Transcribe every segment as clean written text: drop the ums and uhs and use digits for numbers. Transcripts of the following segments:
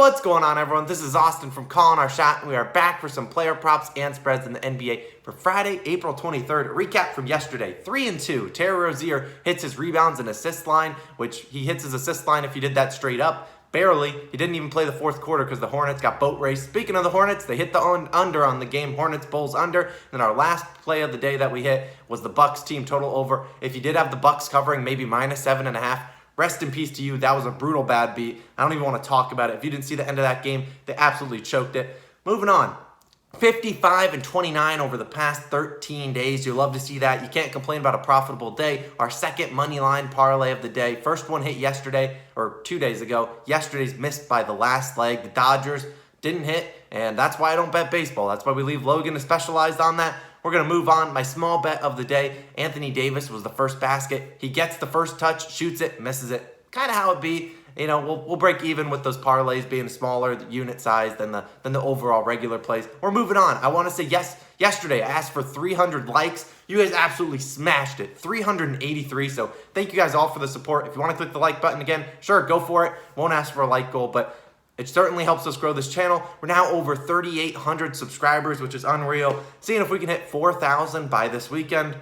what's going on, everyone? This is Austin from Calling Our Shot, and we are back for some player props and spreads in the NBA for Friday, April 23rd. A recap from yesterday, 3-2. Terry Rozier hits his rebounds and assist line, which he hits his assist line if you did that straight up. Barely. He didn't even play the fourth quarter because the Hornets got boat raced. Speaking of the Hornets, they hit the under on the game. Hornets, Bulls under. And our last play of the day that we hit was the Bucks team total over. If you did have the Bucks covering, maybe -7.5. Rest in peace to you. That was a brutal bad beat. I don't even want to talk about it. If you didn't see the end of that game, they absolutely choked it. Moving on. 55-29 over the past 13 days. You love to see that. You can't complain about a profitable day. Our second money line parlay of the day. First one hit yesterday, or 2 days ago. Yesterday's missed by the last leg. The Dodgers didn't hit, and that's why I don't bet baseball. That's why we leave Logan to specialize on that. We're going to move on. My small bet of the day, Anthony Davis was the first basket. He gets the first touch, shoots it, misses it. Kind of how it be. You know, we'll break even with those parlays being smaller unit size than the overall regular plays. We're moving on. I want to say yes. Yesterday, I asked for 300 likes. You guys absolutely smashed it. 383. So thank you guys all for the support. If you want to click the like button again, sure, go for it. Won't ask for a like goal, but it certainly helps us grow this channel. We're now over 3,800 subscribers, which is unreal. Seeing if we can hit 4,000 by this weekend.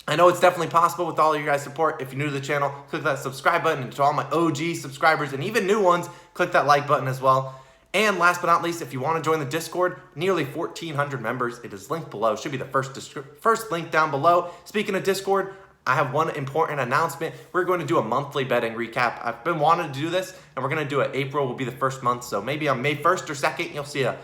I know it's definitely possible with all of your guys' support. If you're new to the channel, click that subscribe button. And to all my OG subscribers and even new ones, click that like button as well. And last but not least, if you want to join the Discord, nearly 1,400 members. It is linked below. Should be the first link down below. Speaking of Discord, I have one important announcement. We're going to do a monthly betting recap. I've been wanting to do this, and we're going to do it. April will be the first month, so maybe on May 1st or 2nd, you'll see a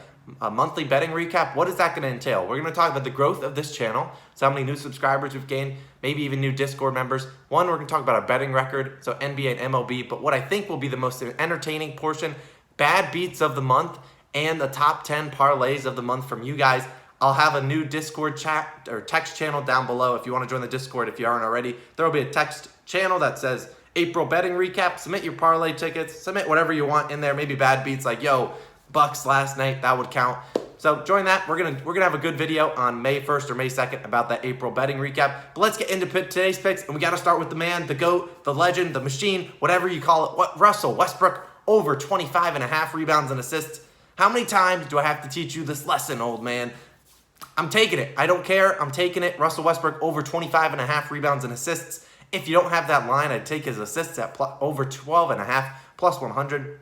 monthly betting recap. What is that going to entail? We're going to talk about the growth of this channel, so how many new subscribers we've gained, maybe even new Discord members. One, we're going to talk about our betting record, so NBA and MLB, but what I think will be the most entertaining portion, bad beats of the month, and the top 10 parlays of the month from you guys. I'll have a new Discord chat or text channel down below if you want to join the Discord if you aren't already. There will be a text channel that says April betting recap. Submit your parlay tickets. Submit whatever you want in there. Maybe bad beats like, yo, Bucks last night. That would count. So join that. We're gonna have a good video on May 1st or May 2nd about that April betting recap. But let's get into today's picks. And we got to start with the man, the GOAT, the legend, the machine, whatever you call it. Russell Westbrook, over 25.5 rebounds and assists. How many times do I have to teach you this lesson, old man? I'm taking it. I don't care. I'm taking it. Russell Westbrook over 25.5 rebounds and assists. If you don't have that line, I'd take his assists at over 12.5 plus 100.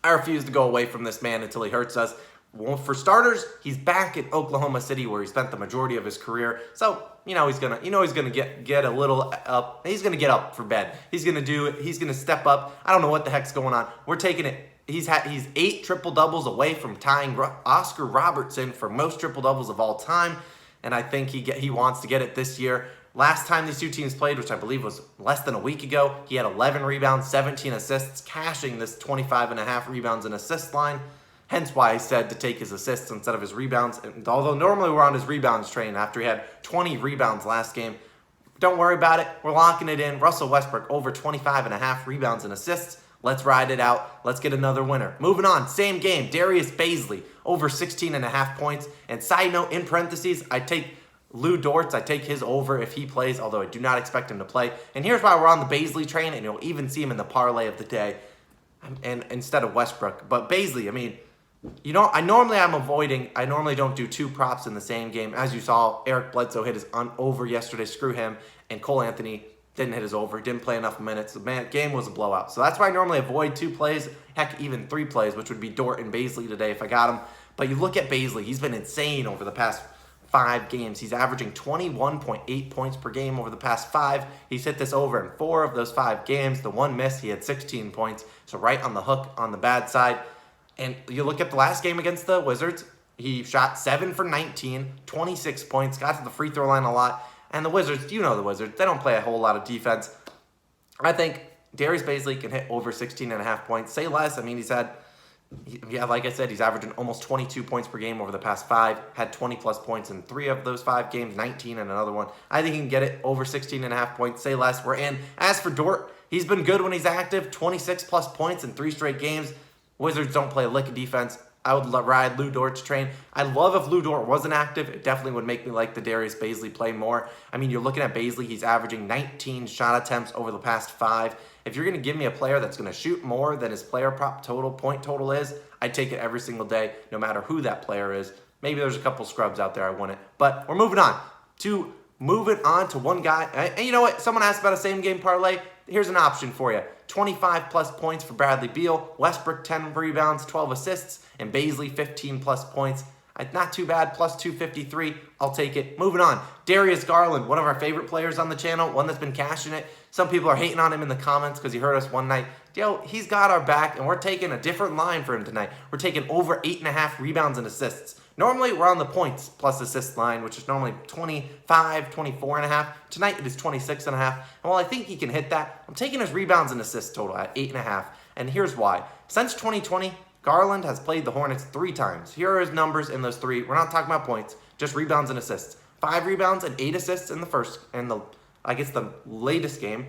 I refuse to go away from this man until he hurts us. Well, for starters, he's back in Oklahoma City where he spent the majority of his career. So, he's gonna get a little up. He's gonna get up for bed. He's gonna step up. I don't know what the heck's going on. We're taking it. He's 8 triple-doubles away from tying Oscar Robertson for most triple-doubles of all time, and I think he wants to get it this year. Last time these two teams played, which I believe was less than a week ago, he had 11 rebounds, 17 assists, cashing this 25.5 rebounds and assist line. Hence why I said to take his assists instead of his rebounds. And although normally we're on his rebounds train after he had 20 rebounds last game, don't worry about it. We're locking it in. Russell Westbrook over 25.5 rebounds and assists. Let's ride it out. Let's get another winner. Moving on, same game. Darius Baisley, over 16.5 points. And side note, in parentheses, I take Lou Dortz. I take his over if he plays, although I do not expect him to play. And here's why we're on the Baisley train, and you'll even see him in the parlay of the day and instead of Westbrook. But Baisley, I normally don't do two props in the same game. As you saw, Eric Bledsoe hit his over yesterday. Screw him. And Cole Anthony didn't hit his over, didn't play enough minutes. The game was a blowout. So that's why I normally avoid 2 plays, heck, even 3 plays, which would be Dort and Baisley today if I got him. But you look at Baisley, he's been insane over the past 5 games. He's averaging 21.8 points per game over the past 5. He's hit this over in 4 of those 5 games. The one miss, he had 16 points. So right on the hook on the bad side. And you look at the last game against the Wizards, he shot 7 for 19, 26 points, got to the free throw line a lot. And the Wizards, the Wizards, they don't play a whole lot of defense. I think Darius Baisley can hit over 16.5 points. Say less. Like I said, he's averaging almost 22 points per game over the past 5. Had 20-plus points in 3 of those 5 games, 19 in another one. I think he can get it over 16.5 points. Say less. We're in. As for Dort, he's been good when he's active. 26-plus points in 3 straight games. Wizards don't play a lick of defense. I would ride Lou Dort's train. I'd love if Lou Dort wasn't active. It definitely would make me like the Darius Bazley play more. I mean, you're looking at Bazley. He's averaging 19 shot attempts over the past 5. If you're going to give me a player that's going to shoot more than his player prop point total is, I'd take it every single day, no matter who that player is. Maybe there's a couple scrubs out there I want it. But we're moving on to one guy. And you know what? Someone asked about a same-game parlay. Here's an option for you. 25-plus points for Bradley Beal, Westbrook 10 rebounds, 12 assists, and Bazley 15-plus points. Not too bad, plus 253. I'll take it. Moving on. Darius Garland, one of our favorite players on the channel, one that's been cashing it. Some people are hating on him in the comments because he hurt us one night. Yo, he's got our back, and we're taking a different line for him tonight. We're taking over 8.5 rebounds and assists. Normally, we're on the points plus assist line, which is normally 25, 24.5. Tonight, it is 26.5. And while I think he can hit that, I'm taking his rebounds and assists total at 8.5. And here's why. Since 2020, Garland has played the Hornets 3 times. Here are his numbers in those 3. We're not talking about points, just rebounds and assists. 5 rebounds and 8 assists in the first, and the latest game.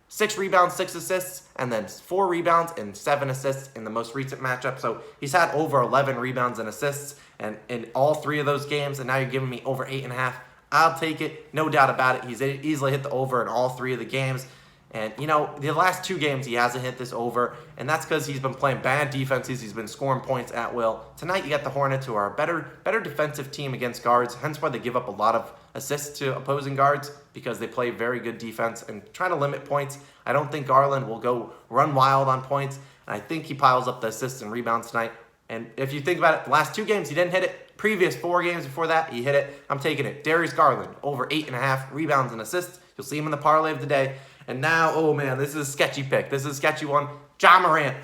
6 rebounds, 6 assists, and then 4 rebounds and 7 assists in the most recent matchup. So he's had over 11 rebounds and assists and in all 3 of those games, and now you're giving me over 8.5. I'll take it, no doubt about it. He's easily hit the over in all 3 of the games. And, you know, the last 2 games he hasn't hit this over, and that's because he's been playing bad defenses. He's been scoring points at will. Tonight you got the Hornets, who are a better defensive team against guards, hence why they give up a lot of assists to opposing guards, because they play very good defense and try to limit points. I don't think Garland will go run wild on points, and I think he piles up the assists and rebounds tonight. And if you think about it, the last 2 games he didn't hit it. Previous 4 games before that, he hit it. I'm taking it. Darius Garland, over 8.5 rebounds and assists. You'll see him in the parlay of the day. And now, oh man, this is a sketchy pick. This is a sketchy one. Ja Morant.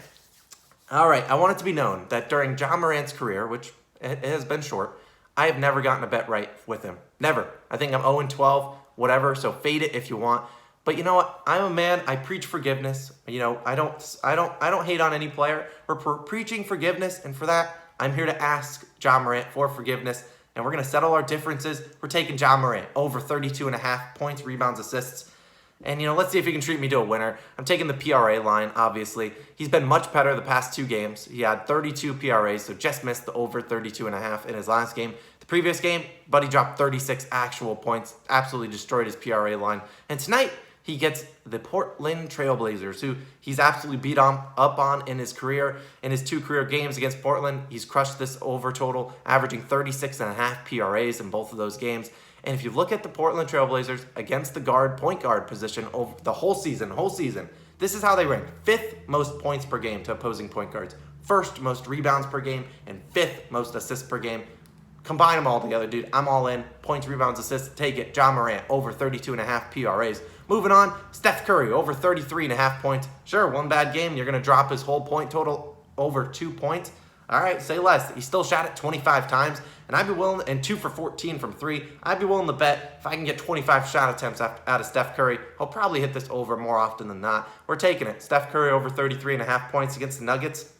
All right, I want it to be known that during Ja Morant's career, which it has been short, I have never gotten a bet right with him. Never. I think I'm 0-12, whatever, so fade it if you want. But you know what? I'm a man. I preach forgiveness. You know, I don't hate on any player. We're preaching forgiveness, and for that, I'm here to ask Ja Morant for forgiveness, and we're going to settle our differences. We're taking Ja Morant over 32.5 points, rebounds, assists. And, you know, let's see if he can treat me to a winner. I'm taking the PRA line, obviously. He's been much better the past 2 games. He had 32 PRAs, so just missed the over 32.5 in his last game. The previous game, Buddy dropped 36 actual points, absolutely destroyed his PRA line. And tonight, he gets the Portland Trail Blazers, who he's absolutely beat up on in his career. In his 2 career games against Portland, he's crushed this over total, averaging 36.5 PRAs in both of those games. And if you look at the Portland Trail Blazers against the point guard position over the whole season, this is how they rank. 5th most points per game to opposing point guards, 1st most rebounds per game, and 5th most assists per game. Combine them all together, dude. I'm all in. Points, rebounds, assists, take it. Ja Morant, over 32.5 PRAs. Moving on, Steph Curry, over 33.5 points. Sure, one bad game, you're going to drop his whole point total over 2 points. All right, say less. He still shot it 25 times, and I'd be willing, and 2 for 14 from 3. I'd be willing to bet if I can get 25 shot attempts out of Steph Curry, he'll probably hit this over more often than not. We're taking it. Steph Curry over 33.5 points against the Nuggets.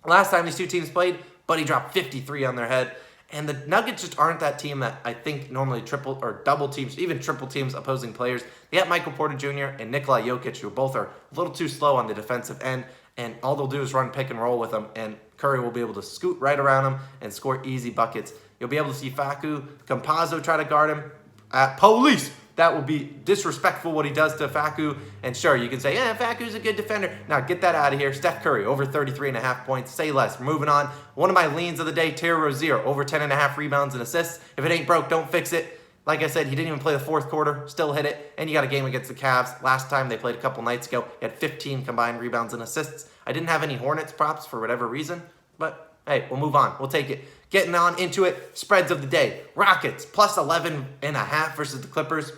Last time these 2 teams played, Buddy dropped 53 on their head. And the Nuggets just aren't that team that I think normally triple or double teams, even triple teams opposing players. They got Michael Porter Jr. and Nikola Jokic, who both are a little too slow on the defensive end. And all they'll do is run pick and roll with them. And Curry will be able to scoot right around him and score easy buckets. You'll be able to see Facu Campazzo try to guard him at police. That will be disrespectful what he does to Facu. And sure, you can say, yeah, Facu's a good defender. Now get that out of here. Steph Curry, over 33.5 points. Say less. We're moving on. One of my leans of the day, Terry Rozier, over 10.5 rebounds and assists. If it ain't broke, don't fix it. Like I said, he didn't even play the 4th quarter, still hit it. And you got a game against the Cavs. Last time they played a couple nights ago, he had 15 combined rebounds and assists. I didn't have any Hornets props for whatever reason, but hey, we'll move on. We'll take it. Getting on into it, spreads of the day. Rockets, plus 11.5 versus the Clippers.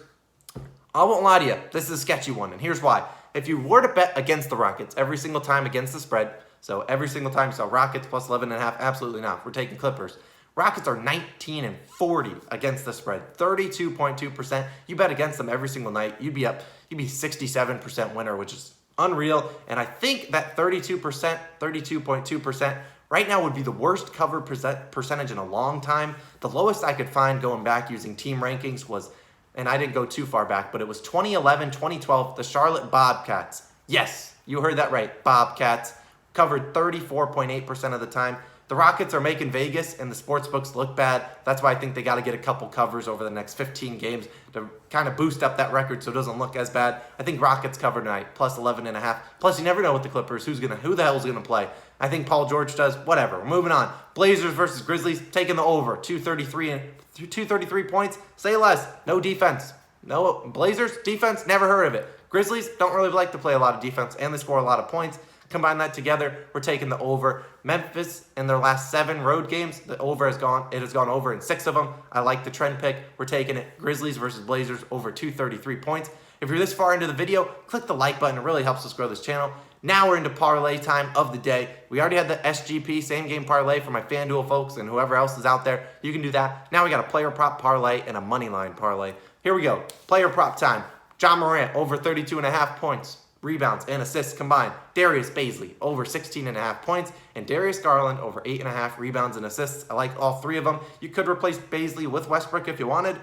I won't lie to you, this is a sketchy one, and here's why. If you were to bet against the Rockets every single time against the spread, so every single time you saw Rockets plus 11.5, absolutely not. We're taking Clippers. Rockets are 19-40 against the spread, 32.2%. You bet against them every single night, you'd be 67% winner, which is unreal. And I think that 32.2% right now would be the worst cover percentage in a long time. The lowest I could find going back using team rankings was, and I didn't go too far back, but it was 2011, 2012, the Charlotte Bobcats. Yes, you heard that right, Bobcats. Covered 34.8% of the time. The Rockets are making Vegas and the sports books look bad. That's why I think they got to get a couple covers over the next 15 games to kind of boost up that record so it doesn't look as bad. I think Rockets cover tonight, plus 11.5. Plus, you never know with the Clippers who the hell is gonna play. I think Paul George does. Whatever. We're moving on. Blazers versus Grizzlies, taking the over. 233 points. Say less. No defense. No Blazers defense. Never heard of it. Grizzlies don't really like to play a lot of defense, and they score a lot of points. Combine that together, we're taking the over. Memphis, in their last 7 road games, the over has gone over in 6 of them. I like the trend pick. We're taking it. Grizzlies versus Blazers over 233 points. If you're this far into the video, click the like button. It really helps us grow this channel. Now we're into parlay time of the day. We already had the SGP, same game parlay for my FanDuel folks and whoever else is out there. You can do that. Now we got a player prop parlay and a money line parlay. Here we go. Player prop time. Moran over 32.5 points. Rebounds and assists combined. Darius Bazley over 16.5 points, and Darius Garland over 8.5 rebounds and assists. I like all 3 of them. You could replace Bazley with Westbrook if you wanted.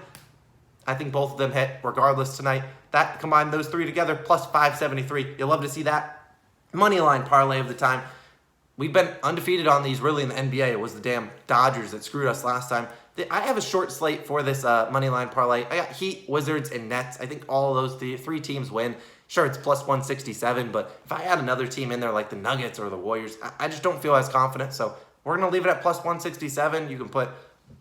I think both of them hit regardless tonight. That combined those 3 together plus 573. You'll love to see that. Money line parlay of the time. We've been undefeated on these really in the NBA. It was the damn Dodgers that screwed us last time. I have a short slate for this money line parlay. I got Heat, Wizards, and Nets. I think all of those 3 teams win. Sure, it's plus 167, but if I add another team in there like the Nuggets or the Warriors, I just don't feel as confident. So we're going to leave it at plus 167. You can put,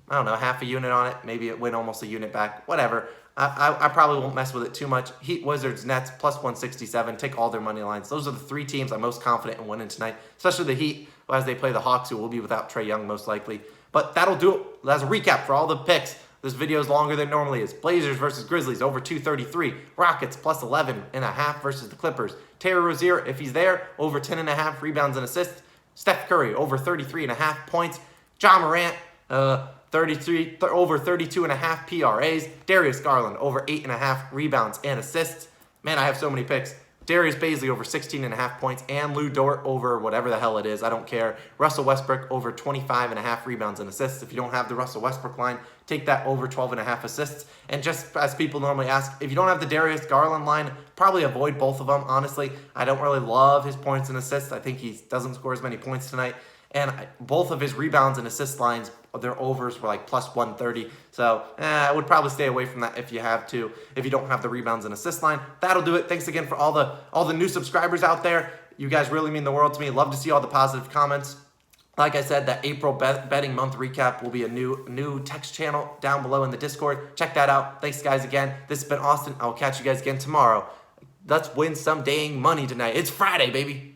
I don't know, half a unit on it. Maybe it win almost a unit back. Whatever. I probably won't mess with it too much. Heat, Wizards, Nets, plus 167. Take all their money lines. Those are the 3 teams I'm most confident in winning tonight, especially the Heat, as they play the Hawks, who will be without Trae Young most likely. But that'll do it. That's a recap for all the picks. This video is longer than it normally is. Blazers versus Grizzlies, over 233. Rockets, plus 11.5 versus the Clippers. Terry Rozier, if he's there, over 10.5 rebounds and assists. Steph Curry, over 33.5 points. Morant, over 32.5 PRAs. Darius Garland, over 8.5 rebounds and assists. Man, I have so many picks. Darius Bazley over 16.5 points, and Lou Dort over whatever the hell it is. I don't care. Russell Westbrook over 25.5 rebounds and assists. If you don't have the Russell Westbrook line, take that over 12.5 assists. And just as people normally ask, if you don't have the Darius Garland line, probably avoid both of them, honestly. I don't really love his points and assists. I think he doesn't score as many points tonight. And both of his rebounds and assist lines, their overs were like plus 130. So I would probably stay away from that if you have to, if you don't have the rebounds and assist line. That'll do it. Thanks again for all the new subscribers out there. You guys really mean the world to me. Love to see all the positive comments. Like I said, that April betting month recap will be a new text channel down below in the Discord. Check that out. Thanks, guys, again. This has been Austin. I will catch you guys again tomorrow. Let's win some dang money tonight. It's Friday, baby.